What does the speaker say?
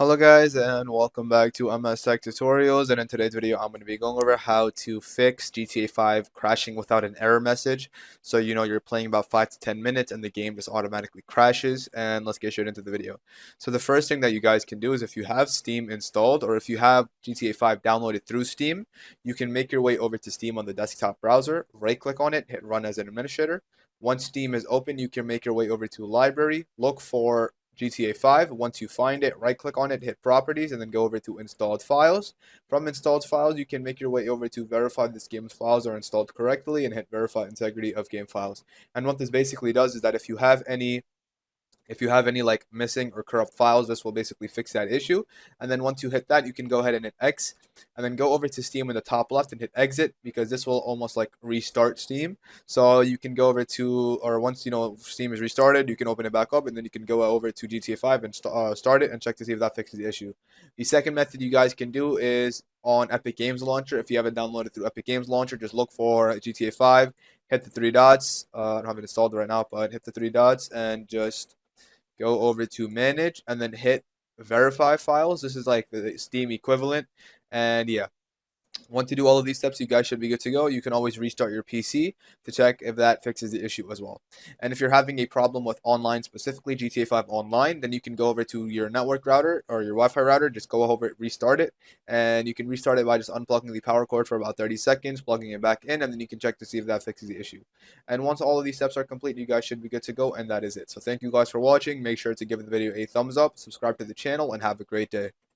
Hello guys and welcome back to MS Tech Tutorials, and in today's video I'm going to be going over how to fix GTA 5 crashing without an error message. So you're playing about 5 to 10 minutes and the game just automatically crashes, and let's get straight into the video. So the first thing that you guys can do is, if you have Steam installed or if you have GTA 5 downloaded through Steam, you can make your way over to Steam on the desktop browser, right click on it, hit run as an administrator. Once Steam is open, you can make your way over to library, look for GTA 5. Once you find it, right click on it, hit properties, and then go over to installed files. From installed files, you can make your way over to verify this game's files are installed correctly and hit verify integrity of game files. And what this basically does is that if you have any like missing or corrupt files, this will basically fix that issue. And then once you hit that, you can go ahead and hit X and then go over to Steam in the top left and hit exit, because this will almost like restart Steam. So you can go over to, or once Steam is restarted, you can open it back up, and then you can go over to GTA 5 and start it and check to see if that fixes the issue. The second method you guys can do is on Epic Games Launcher. If you haven't downloaded through Epic Games Launcher, just look for GTA 5, hit the three dots. I don't have it installed right now, but hit the three dots and just go over to manage and then hit verify files. This is like the Steam equivalent. And yeah, once you do all of these steps, you guys should be good to go. You can always restart your PC to check if that fixes the issue as well. And if you're having a problem with online, specifically GTA 5 online, then you can go over to your network router or your Wi-Fi router, just go over it, restart it, and you can restart it by just unplugging the power cord for about 30 seconds, plugging it back in, and then you can check to see if that fixes the issue. And once all of these steps are complete, you guys should be good to go, and that is it. So thank you guys for watching. Make sure to give the video a thumbs up, subscribe to the channel, and have a great day.